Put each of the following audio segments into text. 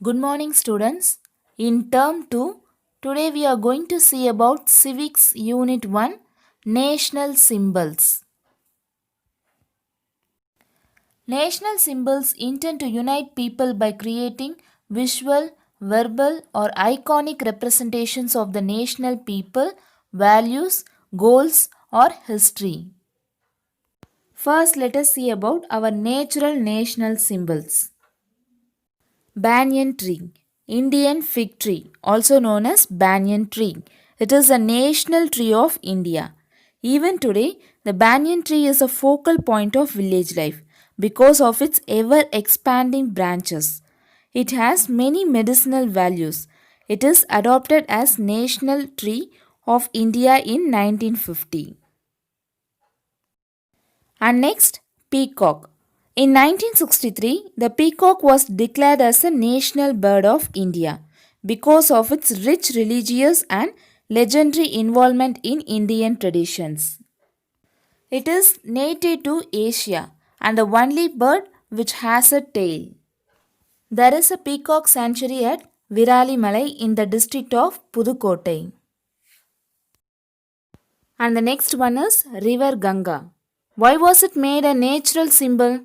Good morning, students. In term 2, today we are going to see about Civics Unit 1 National Symbols. National symbols intend to unite people by creating visual, verbal, or iconic representations of the national people, values, goals, or history. First, let us see about our natural national symbols. Banyan tree, Indian fig tree, also known as banyan tree. It is a national tree of India. Even today, the banyan tree is a focal point of village life because of its ever expanding branches. It has many medicinal values. It is adopted as national tree of India in 1950. And next, peacock. In 1963, the peacock was declared as a national bird of India because of its rich religious and legendary involvement in Indian traditions. It is native to Asia and the only bird which has a tail. There is a peacock sanctuary at Viralimalai in the district of Pudukottai. And the next one is River Ganga. Why was it made a natural symbol?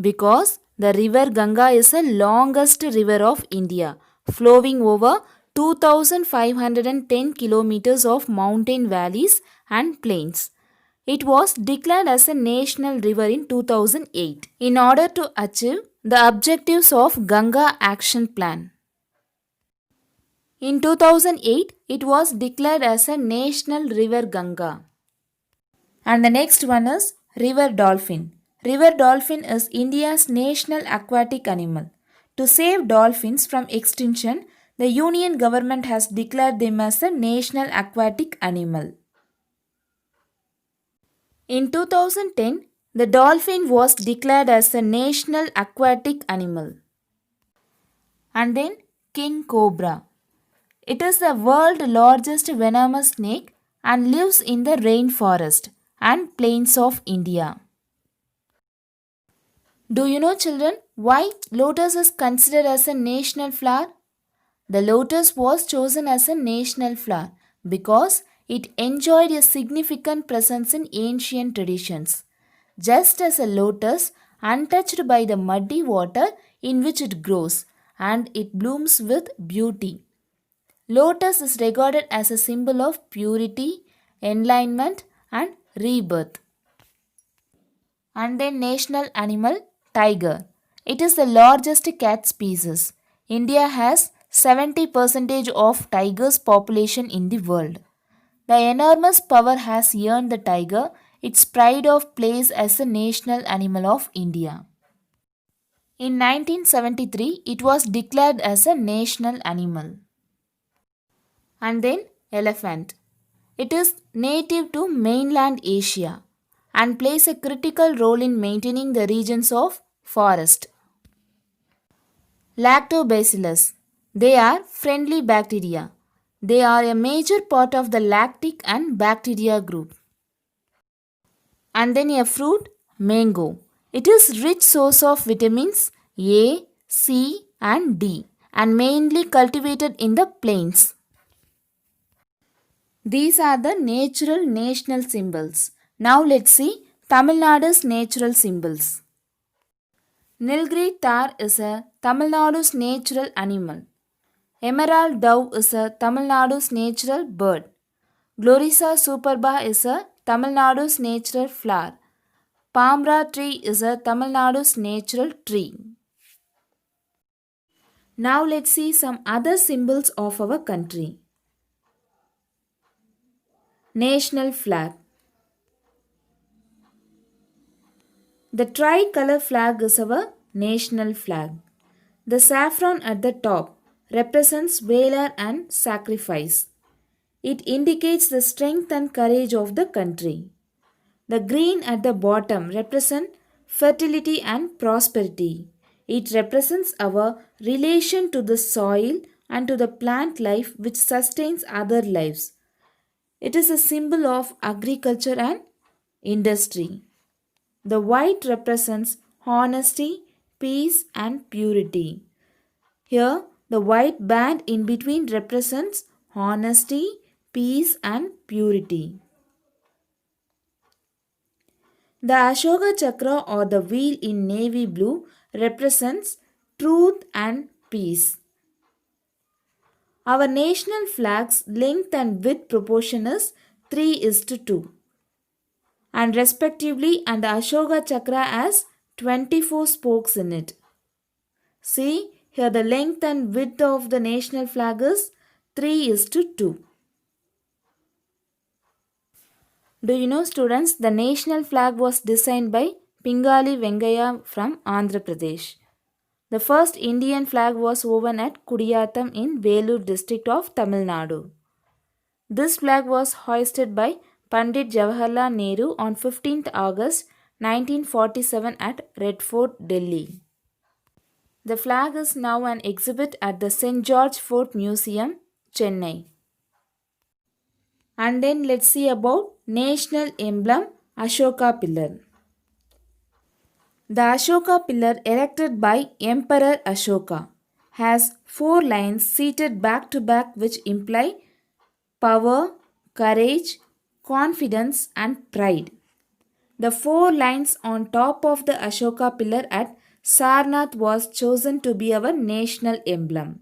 Because the river Ganga is the longest river of India, flowing over 2510 kilometers of mountain valleys and plains. It was declared as a national river in 2008 in order to achieve the objectives of Ganga Action Plan. In 2008, it was declared as a national river Ganga. And the next one is river dolphin. River dolphin is India's national aquatic animal. To save dolphins from extinction, the union government has declared them as a national aquatic animal. In 2010, the dolphin was declared as a national aquatic animal. And then king cobra. It is the world's largest venomous snake and lives in the rainforest and plains of India. Do you know, children, why lotus is considered as a national flower? The lotus was chosen as a national flower because it enjoyed a significant presence in ancient traditions. Just as a lotus, untouched by the muddy water in which it grows, and it blooms with beauty. Lotus is regarded as a symbol of purity, enlightenment, and rebirth. And then national animal tiger. It is the largest cat species. India has 70% of tigers population in the world. The enormous power has earned the tiger its pride of place as a national animal of India. In 1973, it was declared as a national animal. And then elephant. It is native to mainland Asia and plays a critical role in maintaining the regions of forest. Lactobacillus. They are friendly bacteria. They are a major part of the lactic and bacteria group. And then a fruit, mango. It is rich source of vitamins A, C and D and mainly cultivated in the plains. These are the natural national symbols. Now let's see Tamil Nadu's natural symbols. Nilgiri tar is a Tamil Nadu's natural animal. Emerald dove is a Tamil Nadu's natural bird. Glorisa superba is a Tamil Nadu's natural flower. Pamra tree is a Tamil Nadu's natural tree. Now let's see some other symbols of our country. National flag. The tricolor flag is our national flag. The saffron at the top represents valor and sacrifice. It indicates the strength and courage of the country. The green at the bottom represents fertility and prosperity. It represents our relation to the soil and to the plant life which sustains other lives. It is a symbol of agriculture and industry. The white represents honesty, peace, and purity. Here, The white band in between represents honesty, peace, and purity. The Ashoka Chakra or the wheel in navy blue represents truth and peace. Our national flag's length and width proportion is 3 is to 2, and respectively, and the Ashoka Chakra has 24 spokes in it. See, here the length and width of the national flag is 3 is to 2. Do you know, students, the national flag was designed by Pingali Vengaya from Andhra Pradesh. The first Indian flag was woven at Kudiyatham in Velur district of Tamil Nadu. This flag was hoisted by Pandit Jawaharlal Nehru on 15th August 1947 at Red Fort, Delhi. The flag is now an exhibit at the St. George Fort Museum, Chennai. And then let's see about national emblem Ashoka Pillar. The Ashoka pillar erected by Emperor Ashoka has 4 lions seated back to back which imply power, courage, confidence and pride. The 4 lines on top of the Ashoka pillar at Sarnath was chosen to be our national emblem.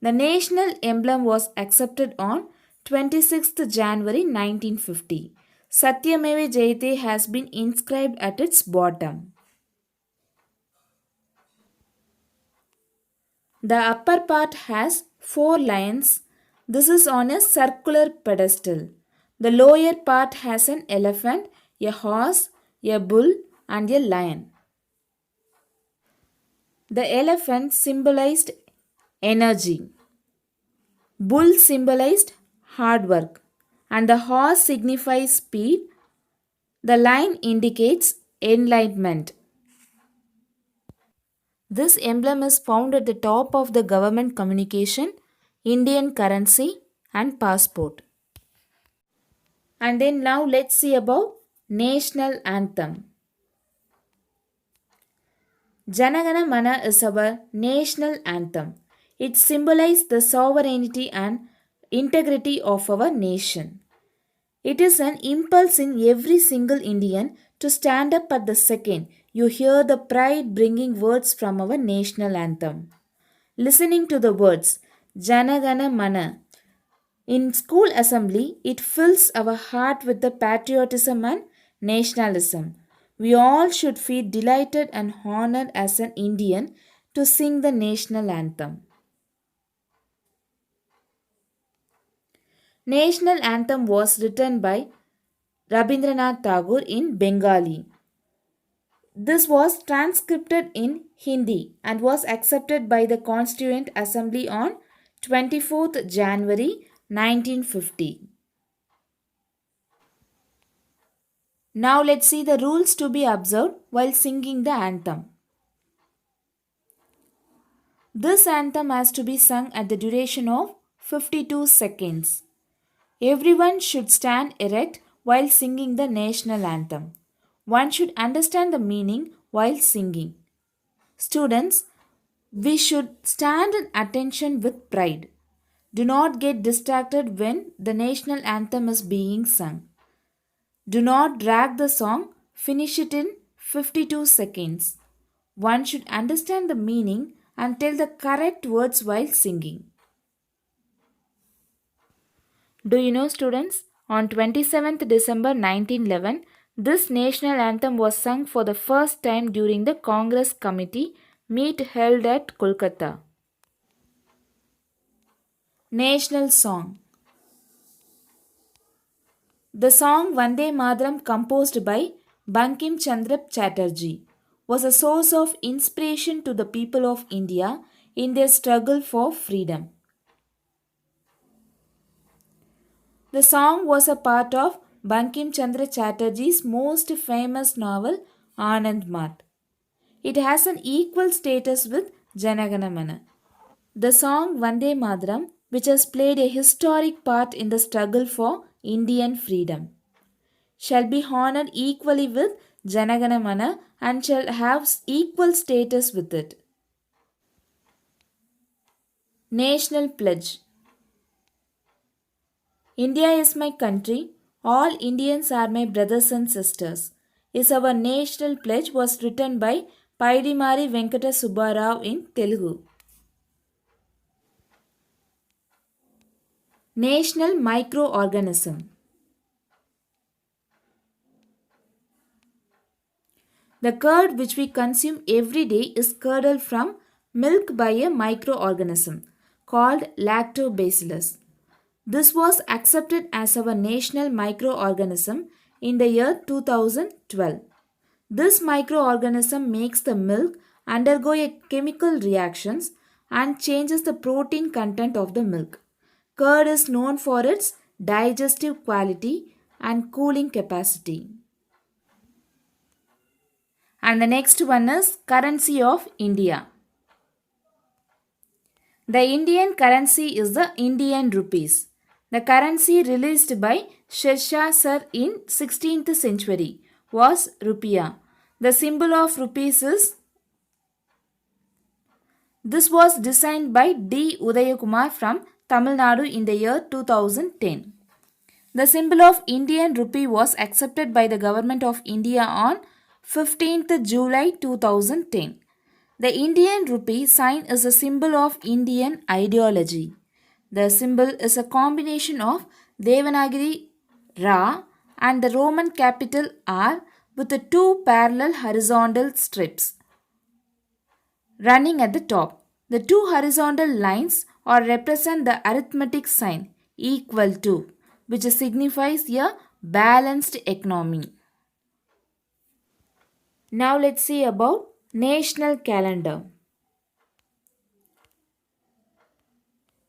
The national emblem was accepted on 26th January 1950. Satyameva Jayate has been inscribed at its bottom. The upper part has 4 lions. This is on a circular pedestal. The lower part has an elephant, a horse, a bull, and a lion. The elephant symbolized energy. Bull symbolized hard work, and the horse signifies speed. The lion indicates enlightenment. This emblem is found at the top of the government communication, Indian currency, and passport. And then now let's see about national anthem. Janagana Mana is our national anthem. It symbolizes the sovereignty and integrity of our nation. It is an impulse in every single Indian to stand up at the second you hear the pride bringing words from our national anthem. Listening to the words Janagana Mana in school assembly, it fills our heart with the patriotism and nationalism. We all should feel delighted and honored as an Indian to sing the national anthem. National anthem was written by Rabindranath Tagore in Bengali. This was transcribed in Hindi and was accepted by the Constituent Assembly on 24th January 1950. Now let's see the rules to be observed while singing the anthem. This anthem has to be sung at the duration of 52 seconds. Everyone should stand erect while singing the national anthem. One should understand the meaning while singing. Students, we should stand in attention with pride. Do not get distracted when the national anthem is being sung. Do not drag the song, finish it in 52 seconds. One should understand the meaning and tell the correct words while singing. Do you know, students, on 27th December 1911, this national anthem was sung for the first time during the Congress Committee meet held at Kolkata. National Song. The song Vande Mataram, composed by Bankim Chandra Chatterjee, was a source of inspiration to the people of India in their struggle for freedom. The song was a part of Bankim Chandra Chatterjee's most famous novel Anand Math. It has an equal status with Janagana Mana. The song Vande Mataram, which has played a historic part in the struggle for Indian freedom, shall be honored equally with Janagana Mana and shall have equal status with it. National Pledge. India is my country. All Indians are my brothers and sisters. Is our national pledge was written by Paidimari Venkata Subbarao in Telugu. National microorganism. The curd which we consume every day is curdled from milk by a microorganism called lactobacillus. This was accepted as our national microorganism in the year 2012. This microorganism makes the milk undergo a chemical reactions and changes the protein content of the milk. Curd is known for its digestive quality and cooling capacity. And the next one is currency of India. The Indian currency is the Indian rupees. The currency released by Sher Shah Sir in 16th century was rupiah. The symbol of rupees is this was designed by D. Udayakumar from Tamil Nadu in the year 2010. The symbol of Indian rupee was accepted by the Government of India on 15th July 2010. The Indian rupee sign is a symbol of Indian ideology. The symbol is a combination of Devanagari Ra and the Roman capital R with the two parallel horizontal strips running at the top. The two horizontal lines or represent the arithmetic sign equal to, which signifies a balanced economy. Now let's see about national calendar.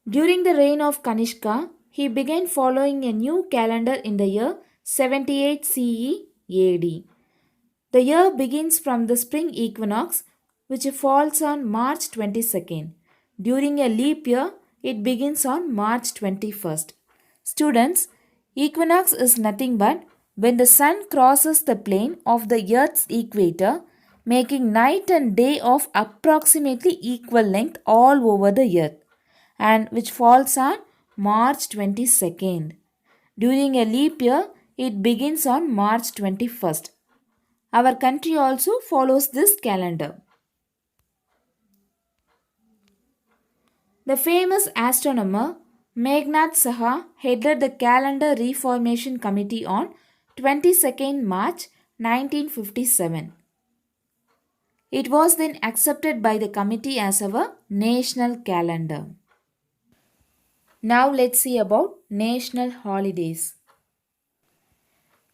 During the reign of Kanishka, he began following a new calendar in the year 78 CE AD. The year begins from the spring equinox, which falls on March 22nd. During a leap year, it begins on March 21st. Students, equinox is nothing but when the sun crosses the plane of the Earth's equator, making night and day of approximately equal length all over the Earth, and which falls on March 22nd. During a leap year, it begins on March 21st. Our country also follows this calendar. The famous astronomer Meghnad Saha headed the Calendar Reformation Committee on 22nd March 1957. It was then accepted by the committee as our national calendar. Now let's see about national holidays.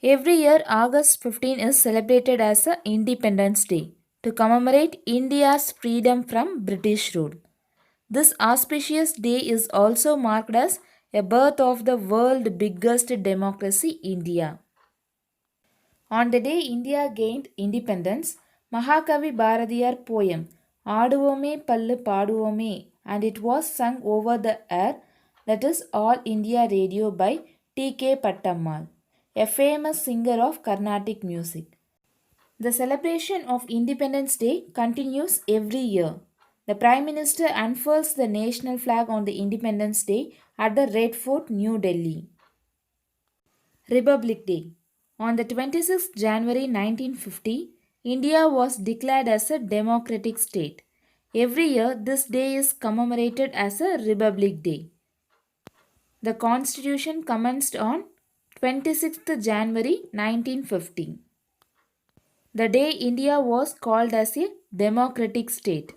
Every year August 15 is celebrated as a Independence Day to commemorate India's freedom from British rule. This auspicious day is also marked as a birth of the world's biggest democracy, India. On the day India gained independence, Mahakavi Bharatiyar poem Aduvome Pallu Paduvome and it was sung over the air, that is All India Radio by T.K. Pattammal, a famous singer of Carnatic music. The celebration of Independence Day continues every year. The Prime Minister unfurls the national flag on the Independence Day at the Red Fort, New Delhi. Republic Day. On the 26th January 1950, India was declared as a democratic state. Every year, this day is commemorated as a Republic Day. The Constitution commenced on 26th January 1950. The day India was called as a democratic state.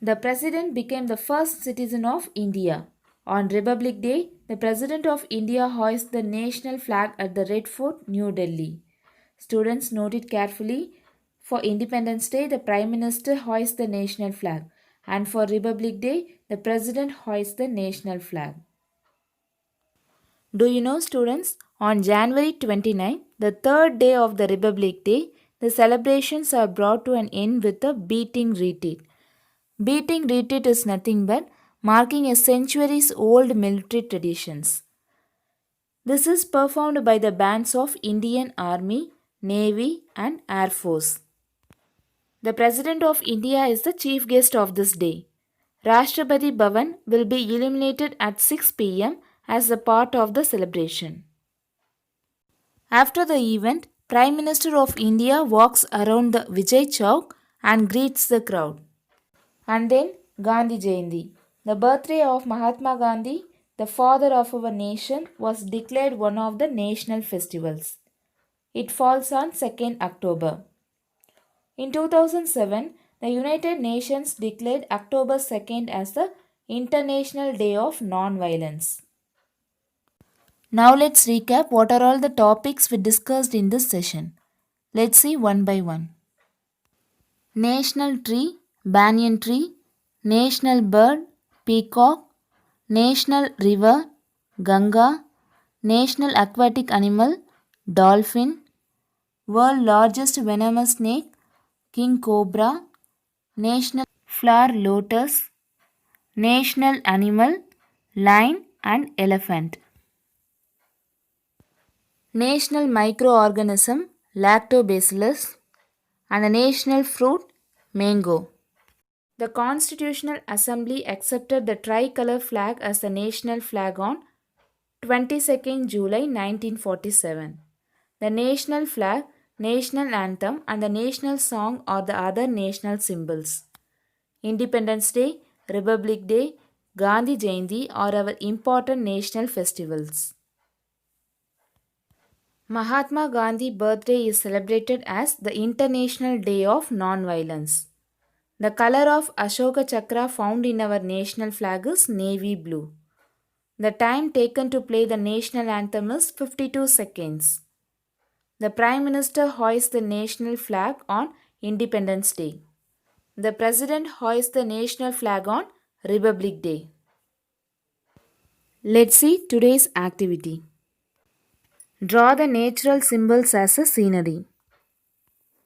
The President became the first citizen of India. On Republic Day, the President of India hoists the national flag at the Red Fort, New Delhi. Students, note it carefully. For Independence Day, the Prime Minister hoists the national flag, and for Republic Day, the President hoists the national flag. Do you know, students, on January 29, the third day of the Republic Day, the celebrations are brought to an end with a beating retreat. Beating retreat is nothing but marking a centuries old military traditions. This is performed by the bands of Indian Army, Navy and Air Force. The President of India is the chief guest of this day. Rashtrapati Bhavan will be illuminated at 6 pm as a part of the celebration. After the event, Prime Minister of India walks around the Vijay Chowk and greets the crowd. And then Gandhi Jayanti. The birthday of Mahatma Gandhi, the father of our nation, was declared one of the national festivals. It falls on 2nd October. In 2007, the United Nations declared October 2nd as the International Day of Non-Violence. Now let's recap what are all the topics we discussed in this session. Let's see one by one. National tree, banyan tree. National bird, peacock. National river, Ganga. National aquatic animal, dolphin. World largest venomous snake, king cobra. National flower, lotus. National animal, lion and elephant. National microorganism, lactobacillus. And the national fruit, mango. The Constitutional Assembly accepted the tricolor flag as the national flag on 22nd July 1947. The national flag, national anthem, and the national song are the other national symbols. Independence Day, Republic Day, Gandhi Jayanti are our important national festivals. Mahatma Gandhi birthday is celebrated as the International Day of Non-Violence. The color of Ashoka Chakra found in our national flag is navy blue. The time taken to play the national anthem is 52 seconds. The Prime Minister hoists the national flag on Independence Day. The President hoists the national flag on Republic Day. Let's see today's activity. Draw the natural symbols as a scenery.